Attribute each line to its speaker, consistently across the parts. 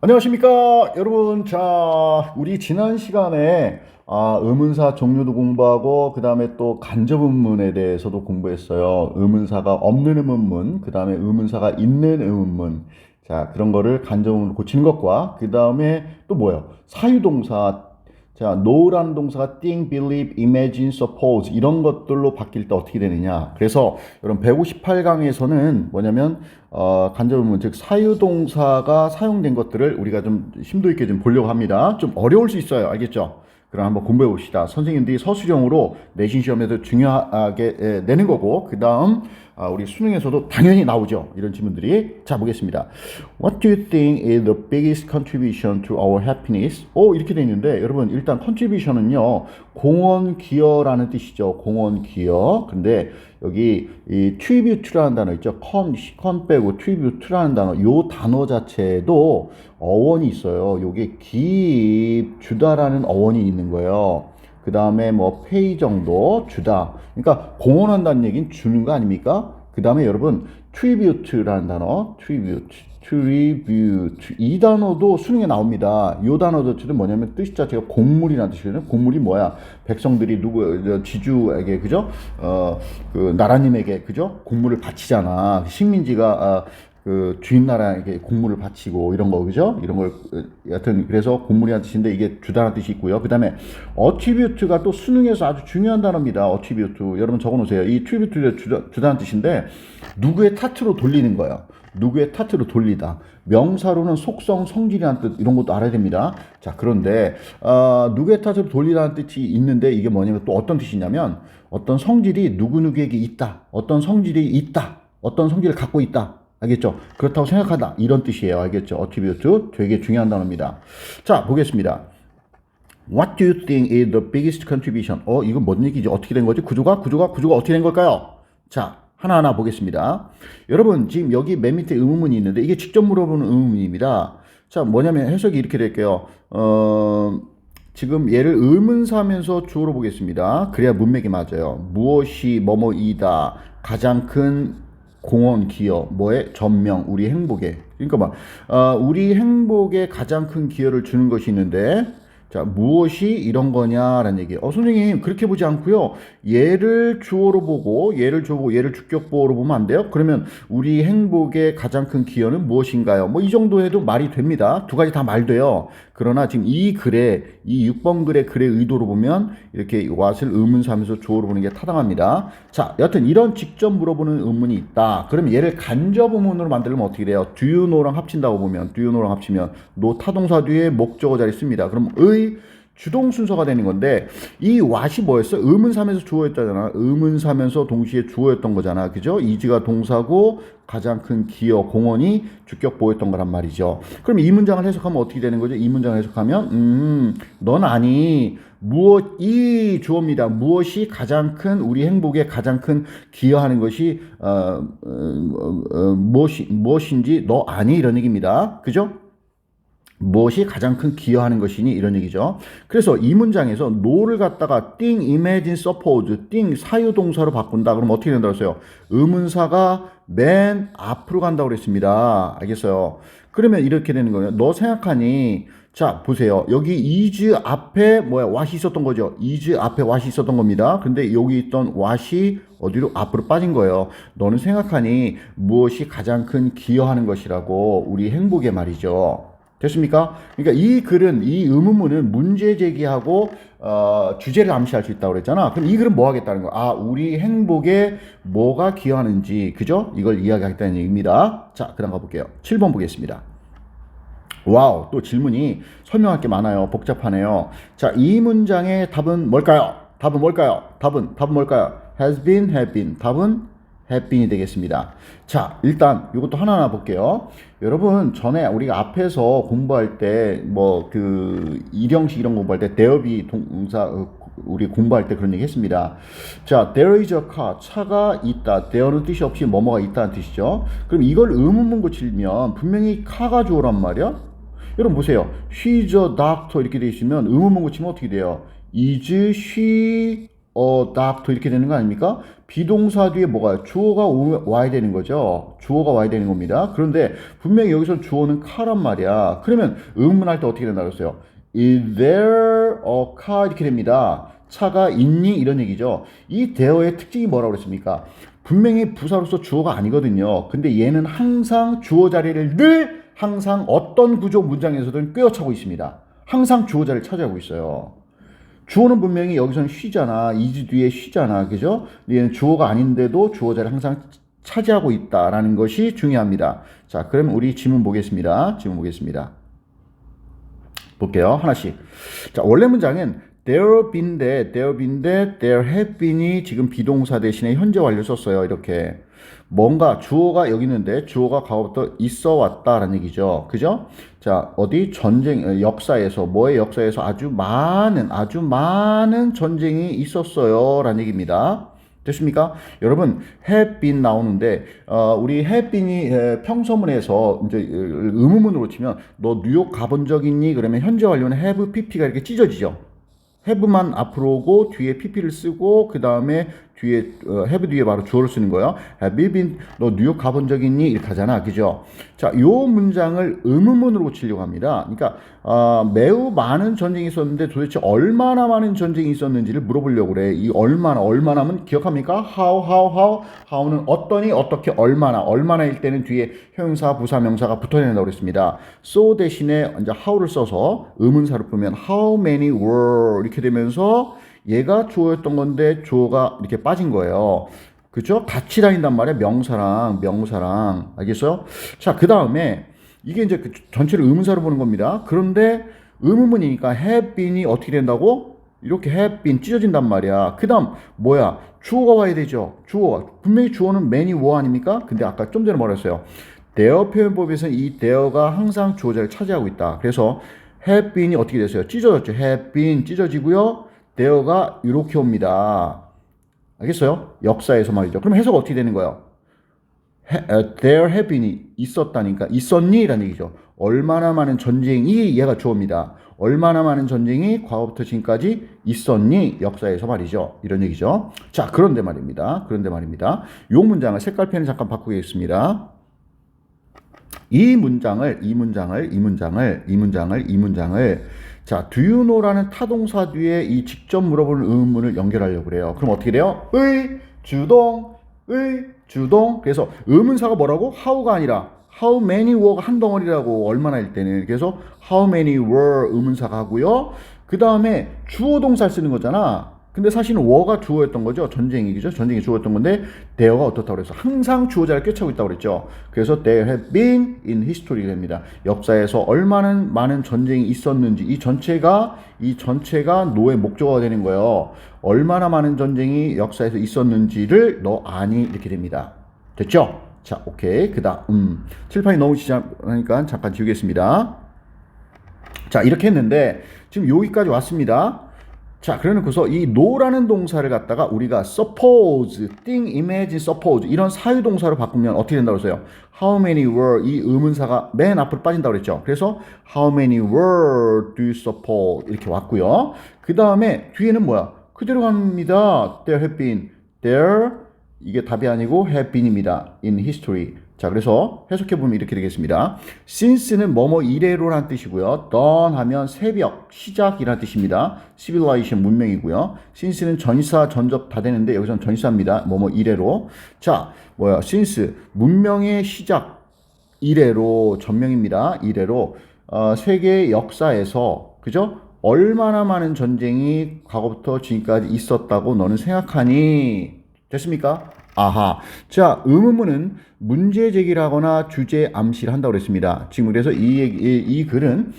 Speaker 1: 안녕하십니까 여러분. 자, 우리 지난 시간에 의문사 종류도 공부하고 그 다음에 또 간접 의문문에 대해서도 공부했어요. 의문사가 없는 의문문, 그 다음에 의문사가 있는 의문문. 자, 그런 거를 간접 의문으로 고치는 것과 그 다음에 또 뭐예요? 사유동사. 자, know라는 동사가 think, believe, imagine, suppose 이런 것들로 바뀔 때 어떻게 되느냐. 그래서 여러분 158강에서는 뭐냐면 간접 의문, 즉 사유동사가 사용된 것들을 우리가 좀 심도 있게 좀 보려고 합니다. 좀 어려울 수 있어요. 알겠죠? 그럼 한번 공부해 봅시다. 선생님들이 서술형으로 내신 시험에서 중요하게 내는 거고, 그 다음 우리 수능에서도 당연히 나오죠. 이런 질문들이. 자, 보겠습니다. What do you think is the biggest contribution to our happiness? 이렇게 돼 있는데, 여러분, 일단 contribution은요, 공헌 기여라는 뜻이죠. 공헌 기여. 근데 여기 이 tribute라는 단어 있죠. con 빼고 tribute라는 단어. 요 단어 자체에도 어원이 있어요. 요게 give, 주다라는 어원이 있는 거예요. 그 다음에 뭐 pay 정도 주다. 그러니까 공헌한다는 얘기는 주는 거 아닙니까? 그 다음에 여러분 tribute라는 단어, tribute 이 단어도 수능에 나옵니다. 이 단어 자체는 뭐냐면 뜻 자체가 공물이라는 뜻이거든요. 공물이 뭐야? 백성들이 지주에게 그죠? 그 나라님에게 그죠? 공물을 바치잖아. 식민지가 그 주인 나라에게 공물을 바치고 이런 거 그죠? 이런 걸 여하튼 그래서 공물이라는 뜻인데 이게 주다라는 뜻이 있고요. 그다음에 attribute가 또 수능에서 아주 중요한 단어입니다. attribute 여러분 적어 놓으세요. 이 attribute가 주다라는 뜻인데 누구의 탓으로 돌리는 거예요. 누구의 탓으로 돌리다. 명사로는 속성, 성질이라는 뜻 이런 것도 알아야 됩니다. 자, 그런데 누구의 탓으로 돌리라는 뜻이 있는데 이게 뭐냐면 또 어떤 뜻이냐면 어떤 성질이 누구누구에게 있다. 어떤 성질이 있다. 어떤 성질을 갖고 있다. 알겠죠? 그렇다고 생각하다. 이런 뜻이에요. 알겠죠? attribute 되게 중요한 단어입니다. 자, 보겠습니다. What do you think is the biggest contribution? 이건 뭔 얘기지? 어떻게 된 거지? 구조가 어떻게 된 걸까요? 자, 하나하나 보겠습니다. 여러분, 지금 여기 맨 밑에 의문문이 있는데 이게 직접 물어보는 의문문입니다. 자, 뭐냐면 해석이 이렇게 될게요. 지금 얘를 의문사하면서 주어로 보겠습니다. 그래야 문맥이 맞아요. 무엇이 뭐뭐이다. 가장 큰 공헌 기여 뭐에 전명 우리 행복에 그러니까 막 우리 행복에 가장 큰 기여를 주는 것이 있는데 자 무엇이 이런 거냐라는 얘기. 선생님 그렇게 보지 않고요. 얘를 주어로 보고 얘를 주격보어로 보면 안 돼요? 그러면 우리 행복에 가장 큰 기여는 무엇인가요? 뭐 이 정도 해도 말이 됩니다. 두 가지 다 말돼요. 그러나 지금 이 글에 이 6번 글의 의도로 보면 이렇게 what을 의문사하면서 주어로 보는 게 타당합니다. 자, 여하튼 이런 직접 물어보는 의문이 있다. 그럼 얘를 간접 의문으로 만들면 어떻게 돼요? do you know랑 합친다고 보면 do you know랑 합치면 no 타동사 뒤에 목적어 자리 씁니다. 그럼 주동 순서가 되는 건데 이 what이 뭐였어? 의문사면서 주어였잖아. 의문사면서 동시에 주어였던 거잖아. 그죠? is가 동사고 가장 큰 기여 공헌이 주격 보였던 거란 말이죠. 그럼 이 문장을 해석하면 어떻게 되는 거죠? 이 문장을 해석하면 넌 아니 무엇이 주어입니다. 무엇이 가장 큰 우리 행복에 가장 큰 기여하는 것이 무엇인지 너 아니 이런 얘기입니다. 그죠? 무엇이 가장 큰 기여하는 것이니 이런 얘기죠. 그래서 이 문장에서 no를 갖다가 think, imagine, suppose, think 사유동사로 바꾼다. 그럼 어떻게 된다고 했어요? 의문사가 맨 앞으로 간다고 그랬습니다. 알겠어요? 그러면 이렇게 되는 거예요. 너 생각하니 자 보세요. 여기 is 앞에 what이 있었던 거죠. is 앞에 what이 있었던 겁니다. 근데 여기 있던 what이 어디로 앞으로 빠진 거예요. 너는 생각하니 무엇이 가장 큰 기여하는 것이라고 우리 행복에 말이죠. 됐습니까? 그러니까 이 글은 이 의문문은 문제 제기하고 주제를 암시할 수 있다고 그랬잖아. 그럼 이 글은 뭐 하겠다는 거야? 우리 행복에 뭐가 기여하는지 그죠? 이걸 이야기하겠다는 얘기입니다. 자, 그다음 가볼게요. 7번 보겠습니다. 와우, 또 질문이 설명할 게 많아요. 복잡하네요. 자, 이 문장의 답은 뭘까요? 답은 뭘까요? has been, have been. 답은 have been이 되겠습니다. 자, 일단 이것도 하나하나 볼게요. 여러분, 전에 우리가 앞에서 공부할 때 일형식 이런 거 공부할 때 there be 동사 우리 공부할 때 그런 얘기 했습니다. 자, there is a car. 차가 있다. there는 뜻이 없이 뭐뭐가 있다는 뜻이죠. 그럼 이걸 의문문 고치면 분명히 car가 주어란 말이야. 여러분 보세요. she's a doctor 이렇게 돼 있으면 의문문 고치면 어떻게 돼요? is she doctor 이렇게 되는 거 아닙니까? 비동사 뒤에 뭐가 주어가 와야 되는 거죠. 주어가 와야 되는 겁니다. 그런데 분명히 여기서 주어는 car란 말이야. 그러면 의문할 때 어떻게 된다고 했어요? Is there a car? 이렇게 됩니다. 차가 있니? 이런 얘기죠. 이 there의 특징이 뭐라고 그랬습니까? 분명히 부사로서 주어가 아니거든요. 근데 얘는 항상 주어 자리를 늘 항상 어떤 구조 문장에서든 꿰어차고 있습니다. 항상 주어 자리를 차지하고 있어요. 주어는 분명히 여기서는 쉬잖아. is 뒤에 쉬잖아. 그죠? 얘는 주어가 아닌데도 주어 자리를 항상 차지하고 있다라는 것이 중요합니다. 자, 그럼 우리 지문 보겠습니다. 지문 보겠습니다. 볼게요. 하나씩. 자, 원래 문장은 there been인데 there have been이 지금 비동사 대신에 현재 완료 썼어요. 이렇게. 뭔가 주어가 여기 있는데 주어가 과거부터 있어 왔다라는 얘기죠. 그죠? 자, 어디 전쟁 역사에서 뭐의 역사에서 아주 많은 전쟁이 있었어요라는 얘기입니다. 됐습니까? 여러분 have been 나오는데 우리 have been이 평서문에서 이제 의문문으로 치면 너 뉴욕 가본 적 있니? 그러면 현재 완료는 have pp가 이렇게 찢어지죠. have만 앞으로 오고 뒤에 pp를 쓰고 그 다음에 뒤에 have 뒤에 바로 주어를 쓰는 거예요. Have you been? 너 뉴욕 가본 적 있니? 이렇게 하잖아, 그죠? 자, 요 문장을 의문문으로 고치려고 합니다. 그러니까 매우 많은 전쟁이 있었는데 도대체 얼마나 많은 전쟁이 있었는지를 물어보려고 그래. 이 얼마나면 기억합니까? how는 어떠니, 어떻게, 얼마나일 때는 뒤에 형용사, 부사, 명사가 붙어야 된다고 그랬습니다. so 대신에 이제 how를 써서 의문사를 보면 how many were 이렇게 되면서 얘가 주어였던 건데 주어가 이렇게 빠진 거예요. 그죠? 같이 다닌단 말이야. 명사랑. 알겠어요? 자, 그 다음에 이게 이제 그 전체를 의문사로 보는 겁니다. 그런데 의문문이니까 have been이 어떻게 된다고? 이렇게 have been 찢어진단 말이야. 그 다음 뭐야? 주어가 와야 되죠. 주어가. 분명히 주어는 many were 아닙니까? 근데 아까 좀 전에 말했어요. there 표현법에서는 이 there가 항상 주어 자리를 차지하고 있다. 그래서 have been이 어떻게 됐어요? 찢어졌죠. have been 찢어지고요. there가 이렇게 옵니다. 알겠어요? 역사에서 말이죠. 그럼 해석 어떻게 되는 거예요? there have been이 있었다니까 있었니? 라는 얘기죠. 얼마나 많은 전쟁이 얘가 주어입니다. 얼마나 많은 전쟁이 과거부터 지금까지 있었니? 역사에서 말이죠. 이런 얘기죠. 자, 그런데 말입니다. 요 문장을 색깔펜을 잠깐 바꾸겠습니다. 이 문장을 자, do you know라는 타동사 뒤에 이 직접 물어보는 의문문을 연결하려고 그래요. 그럼 어떻게 돼요? 주동. 그래서 의문사가 뭐라고? how가 아니라 how many were가 한 덩어리라고 얼마나일 때는. 그래서 how many were 의문사가 하고요. 그 다음에 주어 동사를 쓰는 거잖아. 근데 사실은 were가 주어였던 거죠. 전쟁이 주어였던 건데 there가 어떻다고 그랬어? 항상 주어 자리를 꿰차고 있다고 그랬죠. 그래서 there have been in history가 됩니다. 역사에서 얼마나 많은 전쟁이 있었는지 이 전체가 no의 목적어가 되는 거예요. 얼마나 많은 전쟁이 역사에서 있었는지를 너 아니 이렇게 됩니다. 됐죠? 자, 오케이. 그다음 칠판이 너무 지저하니까 잠깐 지우겠습니다. 자, 이렇게 했는데 지금 여기까지 왔습니다. 자, 그래놓고서 이 no라는 동사를 갖다가 우리가 suppose, think, imagine, suppose 이런 사유동사로 바꾸면 어떻게 된다고 했어요? How many were 이 의문사가 맨 앞으로 빠진다고 그랬죠. 그래서 how many were do you suppose 이렇게 왔고요. 그 다음에 뒤에는 뭐야? 그대로 갑니다. There have been, there 이게 답이 아니고 have been입니다. In history. 자, 그래서 해석해보면 이렇게 되겠습니다. since는 뭐뭐 이래로라는 뜻이고요. dawn 하면 새벽, 시작이라는 뜻입니다. civilization, 문명이고요. since는 전치사, 전접 다 되는데 여기서는 전치사입니다. 뭐뭐 이래로. 자, since, 문명의 시작, 이래로, 전명입니다. 이래로. 세계 역사에서, 그죠? 얼마나 많은 전쟁이 과거부터 지금까지 있었다고 너는 생각하니? 됐습니까? 아하. 자, 의문문은 문제 제기를 하거나 주제 암시를 한다고 그랬습니다. 지금 그래서 이 글은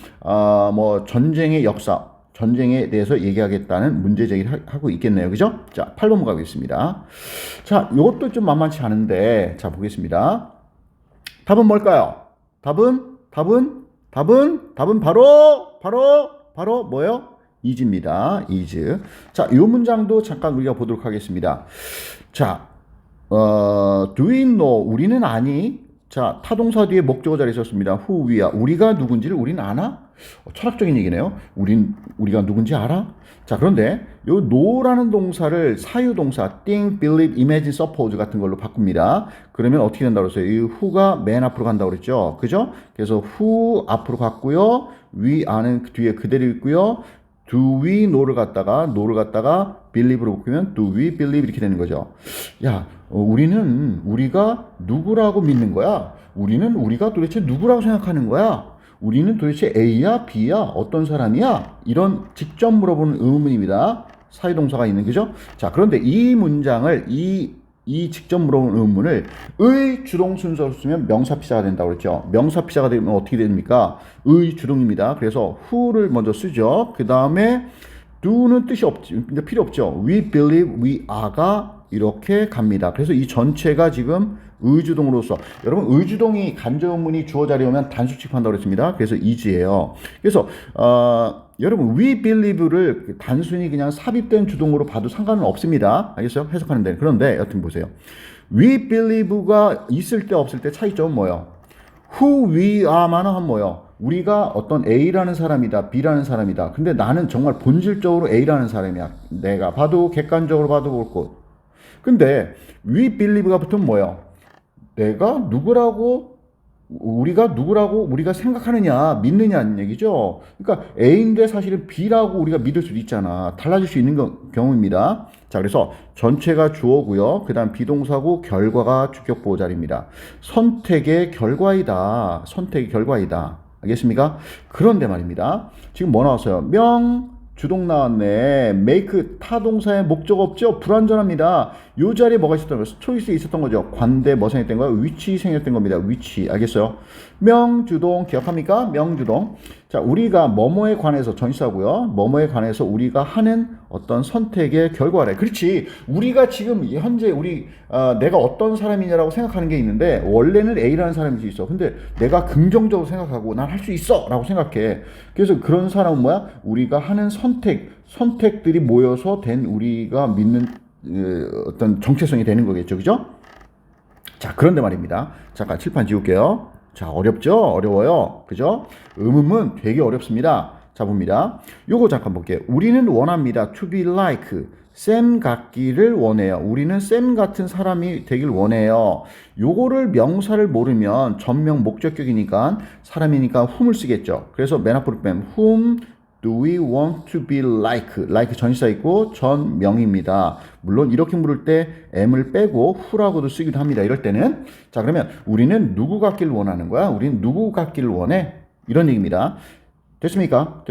Speaker 1: 전쟁의 역사, 전쟁에 대해서 얘기하겠다는 문제 제기를 하고 있겠네요. 그죠? 자, 8번 가겠습니다. 자, 이것도 좀 만만치 않은데 자, 보겠습니다. 답은 뭘까요? 답은 바로 뭐예요? is입니다. is. 자, 이 문장도 잠깐 우리가 보도록 하겠습니다. 자, do we know? 우리는 아니? 자, 타동사 뒤에 목적어 자리에 있었습니다. who we야. 우리가 누군지를 우리는 아나? 철학적인 얘기네요. 우리가 누군지 알아? 자, 그런데 요 know라는 동사를 사유동사 think, believe, imagine, suppose 같은 걸로 바꿉니다. 그러면 어떻게 된다고 그랬어요? 이 who가 맨 앞으로 간다고 그랬죠. 그죠? 그래서 who 앞으로 갔고요. we are는 뒤에 그대로 있고요. do we know를 갖다가 believe로 바꾸면 do we believe 이렇게 되는 거죠. 야, 우리가 누구라고 믿는 거야? 우리가 도대체 누구라고 생각하는 거야? 우리는 도대체 A야, B야, 어떤 사람이야? 이런 직접 물어보는 의문입니다. 사유동사가 있는, 그죠? 자, 그런데 이 문장을, 이 직접 물어보는 의문을 의 주동 순서로 쓰면 명사피자가 된다고 그랬죠. 명사피자가 되면 어떻게 됩니까? 의 주동입니다. 그래서 who를 먼저 쓰죠. 그 다음에 do는 뜻이 없지, 필요 없죠. We believe we are가 이렇게 갑니다. 그래서 이 전체가 지금 의주동으로서, 여러분 의주동이 간접문이 주어 자리에 오면 단수칙한다고 그랬습니다. 그래서 is예요. 그래서 여러분 we believe를 단순히 그냥 삽입된 주동으로 봐도 상관은 없습니다. 알겠어요? 해석하는 데. 그런데 여튼 보세요. we believe가 있을 때 없을 때 차이점은 뭐예요? who we are만은 한 뭐예요? 우리가 어떤 A라는 사람이다, B라는 사람이다. 근데 나는 정말 본질적으로 A라는 사람이야. 내가 봐도 객관적으로 봐도 그렇고. 근데 we believe가 붙으면 뭐예요? 우리가 누구라고 우리가 생각하느냐, 믿느냐는 얘기죠. 그러니까 A인데 사실은 B라고 우리가 믿을 수도 있잖아. 달라질 수 있는 경우입니다. 자, 그래서 전체가 주어고요. 그 다음 비동사고 결과가 주격 보호 자리입니다. 선택의 결과이다. 알겠습니까? 그런데 말입니다. 지금 뭐 나왔어요? 주동 나왔네. make 타동사의 목적 없죠? 불완전합니다. 요 자리에 뭐가 있었던 거예요? 초이스에 있었던 거죠. 관대 뭐 생겼던 거예요? 위치 생겼던 겁니다. 위치. 알겠어요? 명주동 기억합니까? 명주동. 자, 우리가 뭐뭐에 관해서 전치사고요. 뭐뭐에 관해서 우리가 하는 어떤 선택의 결과래. 그렇지. 우리가 지금 현재 내가 어떤 사람이냐라고 생각하는 게 있는데 원래는 A라는 사람이 있어. 근데 내가 긍정적으로 생각하고 난 할 수 있어 라고 생각해. 그래서 그런 사람은 뭐야? 우리가 하는 선택들이 모여서 된 우리가 믿는 어떤 정체성이 되는 거겠죠. 그죠? 자, 그런데 말입니다. 잠깐 칠판 지울게요. 자, 어렵죠? 어려워요. 그죠? 의문문 되게 어렵습니다. 자, 봅니다. 요거 잠깐 볼게요. 우리는 원합니다. to be like. 쌤 같기를 원해요. 우리는 쌤 같은 사람이 되길 원해요. 요거를 명사를 모르면 전명 목적격이니까 사람이니까 whom을 쓰겠죠. 그래서 맨 앞으로 빼면 whom do we want to be like? like 전치사 있고 전명입니다. 물론 이렇게 물을 때 m을 빼고 who라고도 쓰기도 합니다. 이럴 때는. 자, 그러면 우리는 누구 같기를 원하는 거야? 우리는 누구 같기를 원해? 이런 얘기입니다. 됐습니까?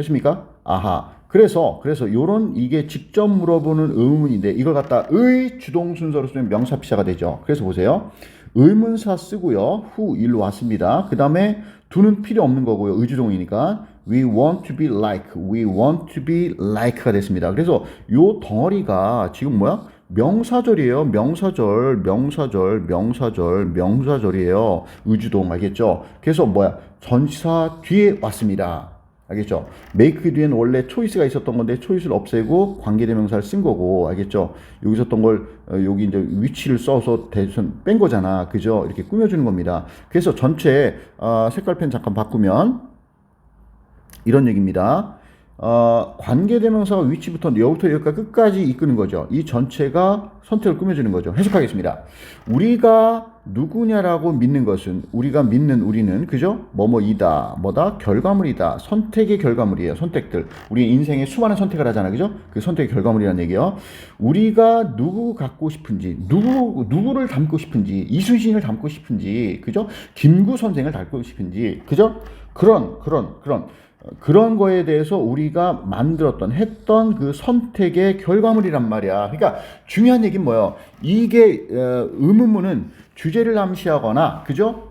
Speaker 1: 아하. 그래서 요런 이게 직접 물어보는 의문인데 이걸 갖다 의 주동 순서로 쓰면 명사피자가 되죠. 그래서 보세요. 의문사 쓰고요. who 일로 왔습니다. 그 다음에 do는 필요 없는 거고요. 의주동이니까 we want to be like가 됐습니다. 그래서 요 덩어리가 지금 뭐야? 명사절이에요. 명사절이에요. 의주동 알겠죠? 그래서 뭐야? 전치사 뒤에 왔습니다. 알겠죠? make 뒤에는 원래 초이스가 있었던 건데 초이스를 없애고 관계대명사를 쓴 거고 알겠죠? 여기 있었던 걸 여기 이제 위치를 써서 대선 뺀 거잖아. 그죠? 이렇게 꾸며주는 겁니다. 그래서 전체 색깔펜 잠깐 바꾸면 이런 얘기입니다. 관계대명사가 위치부터 여기부터 여기까지 끝까지 이끄는 거죠. 이 전체가 선택을 꾸며주는 거죠. 해석하겠습니다. 우리가 누구냐라고 믿는 것은 우리가 믿는 우리는 그죠? 뭐뭐이다. 뭐다? 결과물이다. 선택의 결과물이에요. 선택들. 우리 인생에 수많은 선택을 하잖아. 그죠? 그 선택의 결과물이라는 얘기예요. 우리가 누구 갖고 싶은지, 누구를 닮고 싶은지, 이순신을 닮고 싶은지, 그죠? 김구 선생을 닮고 싶은지, 그죠? 그런 거에 대해서 우리가 했던 그 선택의 결과물이란 말이야. 그러니까 중요한 얘기는 뭐예요? 이게 의문문은 주제를 암시하거나, 그죠?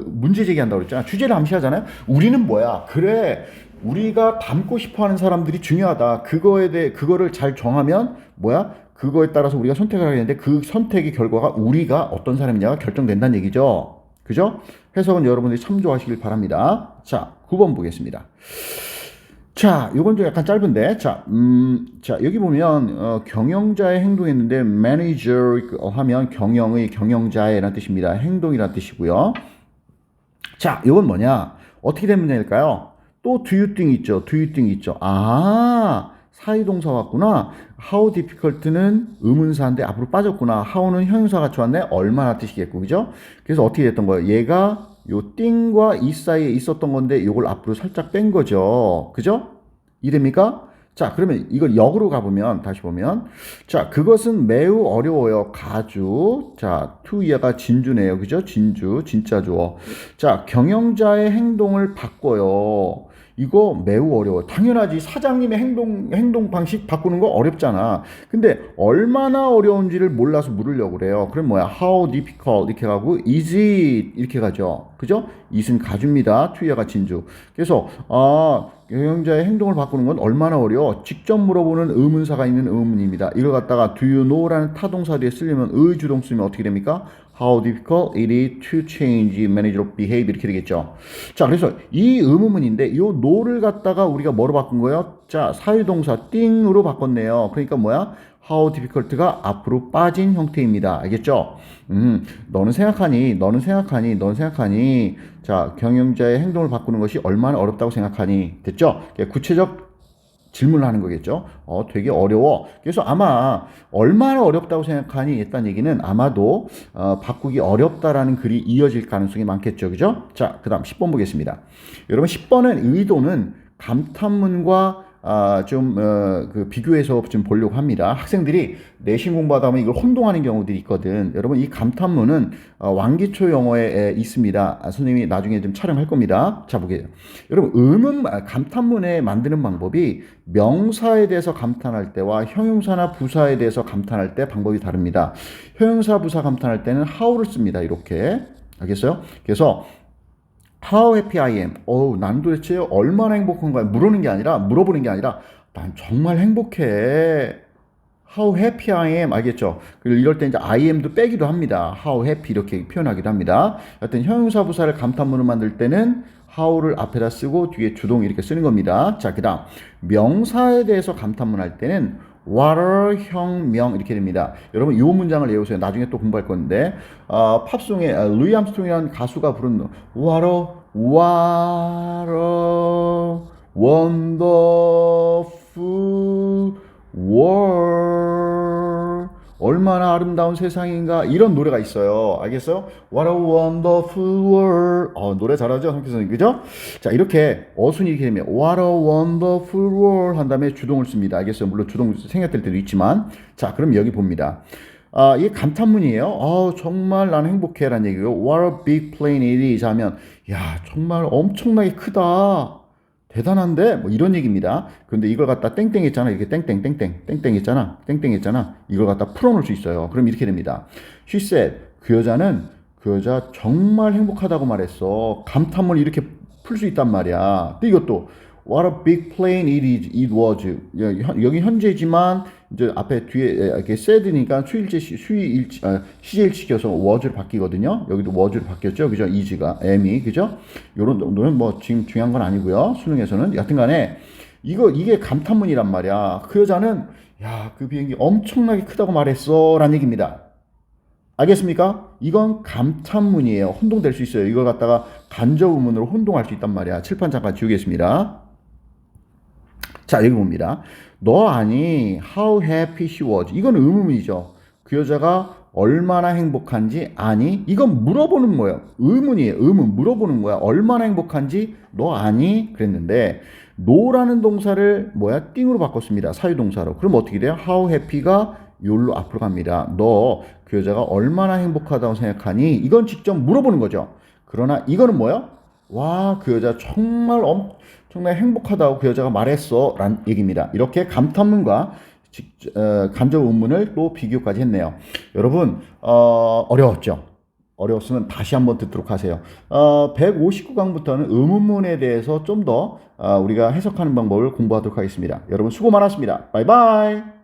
Speaker 1: 문제 제기한다고 그랬잖아. 주제를 암시하잖아요. 우리는 뭐야? 그래, 우리가 닮고 싶어하는 사람들이 중요하다. 그거를 잘 정하면 뭐야? 그거에 따라서 우리가 선택을 하게 되는데 그 선택의 결과가 우리가 어떤 사람이냐가 결정된다는 얘기죠. 그죠? 해석은 여러분들이 참조하시길 바랍니다. 자, 9번 보겠습니다. 자, 요건 좀 약간 짧은데. 자, 여기 보면, 경영자의 행동했는데, manager 하면 경영자의 라는 뜻입니다. 행동이라는 뜻이고요. 자, 요건 뭐냐? 어떻게 된 문장일까요? 또 do you think 있죠. do you think 있죠. 아, 사이동사 왔구나. How difficult는 의문사인데 앞으로 빠졌구나. How는 형용사 같이 왔네. 얼마나 뜻이겠고, 그죠? 그래서 어떻게 됐던 거예요? 얘가 요 띵과 이 사이에 있었던 건데 요걸 앞으로 살짝 뺀 거죠. 그죠? 이해됩니까? 자, 그러면 이걸 역으로 가보면, 다시 보면, 자, 그것은 매우 어려워요. 가주. 자, 투이가 진주네요. 그죠? 진주, 진짜 주어. 자, 경영자의 행동을 바꿔요. 이거 매우 어려워. 당연하지. 사장님의 행동 방식 바꾸는 거 어렵잖아. 근데 얼마나 어려운지를 몰라서 물으려고 그래요. 그럼 뭐야? How difficult 이렇게 가고 is it 이렇게 가죠. 그죠? it은 가주입니다. 투이가 진주. 그래서 경영자의 행동을 바꾸는 건 얼마나 어려워? 직접 물어보는 의문사가 있는 의문입니다. 이걸 갖다가 do you know라는 타동사 뒤에 쓰려면 의주동 쓰면 어떻게 됩니까? How difficult it is to change manager behavior 이렇게 되겠죠. 자, 그래서 이 의문문인데 이 know를 갖다가 우리가 뭐로 바꾼 거예요? 자, 사유동사 띵으로 바꿨네요. 그러니까 뭐야? How difficult가 앞으로 빠진 형태입니다. 알겠죠? 너는 생각하니? 자, 경영자의 행동을 바꾸는 것이 얼마나 어렵다고 생각하니? 됐죠? 구체적 질문을 하는 거겠죠. 되게 어려워. 그래서 아마 얼마나 어렵다고 생각하니 했다는 얘기는 아마도 바꾸기 어렵다라는 글이 이어질 가능성이 많겠죠. 그죠? 자, 그 다음 10번 보겠습니다. 여러분 10번은 의도는 감탄문과 그 비교해서 좀 보려고 합니다. 학생들이 내신 공부하다 보면 이걸 혼동하는 경우들이 있거든. 여러분 이 감탄문은 왕기초 영어에 있습니다. 선생님이 나중에 좀 촬영할 겁니다. 자, 보게요. 여러분 감탄문에 만드는 방법이 명사에 대해서 감탄할 때와 형용사나 부사에 대해서 감탄할 때 방법이 다릅니다. 형용사 부사 감탄할 때는 how를 씁니다. 이렇게. 알겠어요? 그래서 How happy I am. 난 도대체 얼마나 행복한가? 물어보는 게 아니라, 난 정말 행복해. How happy I am. 알겠죠? 그리고 이럴 때 이제 I am도 빼기도 합니다. How happy 이렇게 표현하기도 합니다. 하여튼 형용사 부사를 감탄문을 만들 때는 how를 앞에다 쓰고 뒤에 주동 이렇게 쓰는 겁니다. 자, 그 다음. 명사에 대해서 감탄문 할 때는 water 혁명 이렇게 됩니다. 여러분 이 문장을 외우세요. 나중에 또 공부할 건데 팝송에 루이 암스트롱이라는 가수가 부른 water wonderful world 얼마나 아름다운 세상인가 이런 노래가 있어요. 알겠어요? What a wonderful world. 노래 잘하죠? 성필 선생님. 그죠? 자, 이렇게 어순이 이렇게 되면 What a wonderful world 한 다음에 주동을 씁니다. 알겠어요? 물론 주동 생략될 때도 있지만 자, 그럼 여기 봅니다. 이게 감탄문이에요. 정말 나는 행복해 라는 얘기고요. What a big plane it is 하면 야, 정말 엄청나게 크다. 대단한데 뭐 이런 얘기입니다. 그런데 이걸 갖다 땡땡 했잖아. 이렇게 땡땡 했잖아. 이걸 갖다 풀어놓을 수 있어요. 그럼 이렇게 됩니다. She said 그 여자 정말 행복하다고 말했어. 감탄문을 이렇게 풀 수 있단 말이야. 근데 이것도 What a big plane it was. 여기 현재지만 이제 앞에 뒤에 이렇게 said니까 시제일 시켜서 was를 바뀌거든요. 여기도 was로 바뀌었죠. 그죠? is가 am이 그죠? 요런 정도는 뭐 지금 중요한 건 아니고요. 수능에서는 여튼간에 이게 감탄문이란 말이야. 그 여자는 야, 그 비행기 엄청나게 크다고 말했어라는 얘기입니다. 알겠습니까? 이건 감탄문이에요. 혼동될 수 있어요. 이걸 갖다가 간접 의문으로 혼동할 수 있단 말이야. 칠판 잠깐 지우겠습니다. 자, 여기 봅니다. 너 아니, how happy she was. 이건 의문이죠. 그 여자가 얼마나 행복한지 아니? 이건 물어보는 거예요. 의문이에요. 의문, 물어보는 거야. 얼마나 행복한지 너 아니? 그랬는데 no라는 동사를 띵으로 바꿨습니다. 사유동사로. 그럼 어떻게 돼요? how happy가 요로 앞으로 갑니다. 너 그 여자가 얼마나 행복하다고 생각하니? 이건 직접 물어보는 거죠. 그러나 이거는 뭐야? 와, 그 여자 정말 엄청나게 행복하다고 그 여자가 말했어 라는 얘기입니다. 이렇게 감탄문과 간접 의문을 또 비교까지 했네요. 여러분 어려웠죠? 어려웠으면 다시 한번 듣도록 하세요. 159강부터는 의문문에 대해서 좀 더 우리가 해석하는 방법을 공부하도록 하겠습니다. 여러분 수고 많았습니다. 바이바이.